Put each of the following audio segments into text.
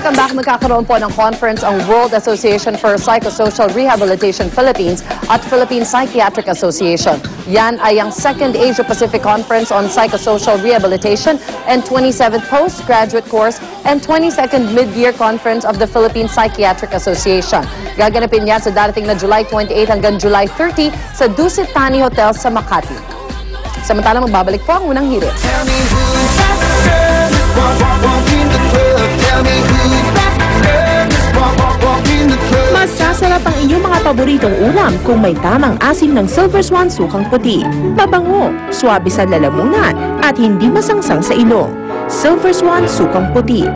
welcome back. Magkakaroon po ng conference ang World Association for Psychosocial Rehabilitation Philippines at Philippine Psychiatric Association. Yan ay ang second Asia-Pacific Conference on Psychosocial Rehabilitation and 27th Postgraduate Course and 22nd Mid-Year Conference of the Philippine Psychiatric Association. Gaganapin yan sa darating na July 28 hanggang July 30 sa Dusit Thani Hotel sa Makati. Samantala, magbabalik po ang unang hirit. Masasarap ang inyong mga paboritong ulam kung may tamang asim ng Silver Swan sukang puti. Mabango, swabe sa lalamunan at hindi masangsang sa ilong. Silver Swan sukang puti.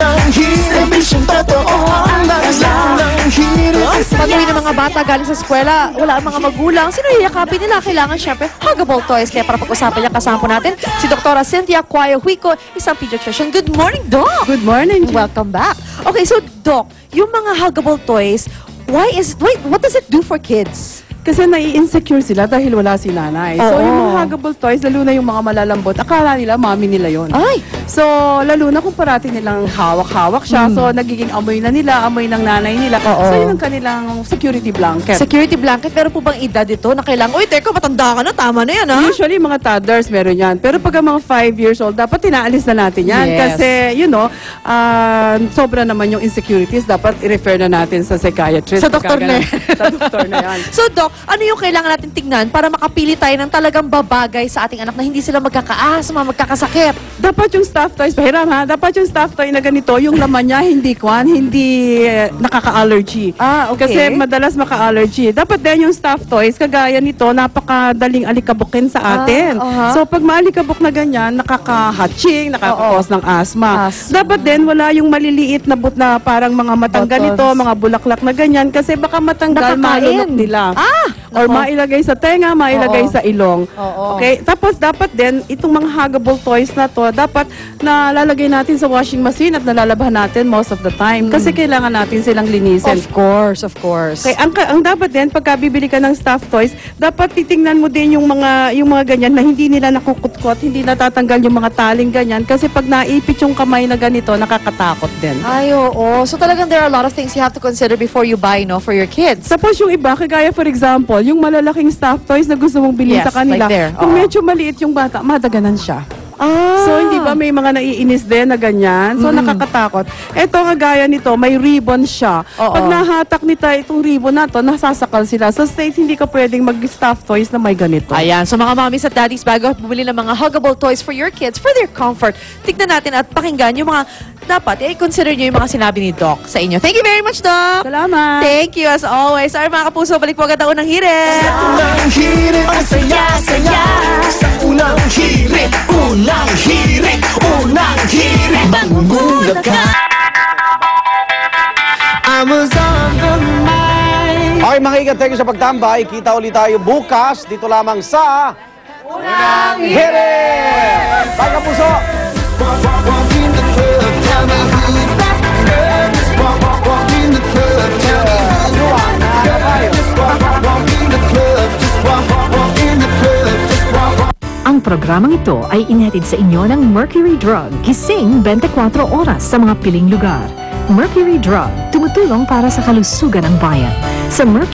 Pag-uwi ng mga bata galing sa eskwela, wala ang mga magulang, sino yayakapin nila? Kailangan syempre huggable toys. Kaya para pag-usapan niya, kasama po natin si Dr. Cynthia Cuayo-Huico, isang pediatrician. Good morning, Doc! Good morning. Welcome back. Okay, so Doc, yung mga huggable toys, what does it do for kids? Kasi nai-insecure sila dahil wala si nanay. So, yung mga huggable toys, lalo na yung mga malalambot, akala nila mami nila yon. Ay! So, lalo na kung parati nilang hawak-hawak siya. So, nagiging amoy na nila, amoy ng nanay nila. So, yun ang kanilang security blanket. Security blanket, pero po bang edad ito na kailangan, uy, teka, matanda ka na, tama na yan, ha? Usually, mga toddlers meron yan. Pero pag ang mga 5 years old, dapat tinaalis na natin yan. Yes. Kasi, sobra naman yung insecurities. Dapat i-refer na natin sa psychiatrist. Sa doktor na yan. Sa doktor na yan. So, Doc, ano yung kailangan natin tingnan para makapili tayo ng talagang babagay sa ating anak na hindi sila magkakaasma, magkakasakit? Dapat yung stuffed toys, pahiram ha, dapat yung stuffed toy na ganito, yung laman niya hindi nakaka-allergy. Okay. Kasi madalas maka-allergy. Dapat din yung stuffed toys, kagaya nito, napakadaling alikabukin sa atin. So pag maalikabok na ganyan, nakaka-hatching, nakaka-cause ng asthma. Dapat din wala yung maliliit na na parang mga matang ganito, mga bulaklak na ganyan, kasi baka matanggal, malunok nila. Or mailagay sa tenga, mailagay sa ilong. Okay? Tapos dapat din, itong mga huggable toys na to, dapat nalalagay natin sa washing machine at nalalabhan natin most of the time. Kasi kailangan natin silang linisin. Of course, of course. Okay, ang dapat din, pagka bibili ka ng stuffed toys, dapat titingnan mo din yung mga ganyan na hindi nila nakukutkot, hindi natatanggal yung mga taling ganyan. Kasi pag naipit yung kamay na ganito, nakakatakot din. Ay, oo. So talagang there are a lot of things you have to consider before you buy, no, for your kids. Tapos yung iba, kagaya for example, yung malalaking stuffed toys na gusto mong bilhin Yes, sa kanila, like there. kung medyo maliit yung bata, madaganan siya. So, hindi ba may mga naiinis din na ganyan? So, nakakatakot. Ito, kagaya nito, may ribbon siya. Pag nahatak nito itong ribbon na to, nasasakal sila. So, States, hindi ka pwedeng mag-stuffed toys na may ganito. Ayan, so mga mommies at daddies, bago bumili ng mga huggable toys for your kids, for their comfort, tignan natin at pakinggan yung mga dapat, i-consider nyo yung mga sinabi ni Doc sa inyo. Thank you very much, Doc! Salamat! Thank you as always. Our mga kapuso, balik po agad ang unang hirit. Unang hirit, ang saya-saya. Sa unang hirit, unang hirit, unang hirit. Magugulat ka. I was on the mind. Okay, mga ikat, thank you sa pagtambay. Kita ulit tayo bukas dito lamang sa Unang Hirit! Bye, kapuso! Walk in the club, tell me who's that girl. Just walk in the club, tell me who's that girl. Just walk in the club, just walk in the club, just walk. Ang programang ito ay inhatid sa inyo ng Mercury Drug. Gising 24 oras sa mga piling lugar. Mercury Drug, tumutulong para sa kalusugan ng bayan. Sa Mercury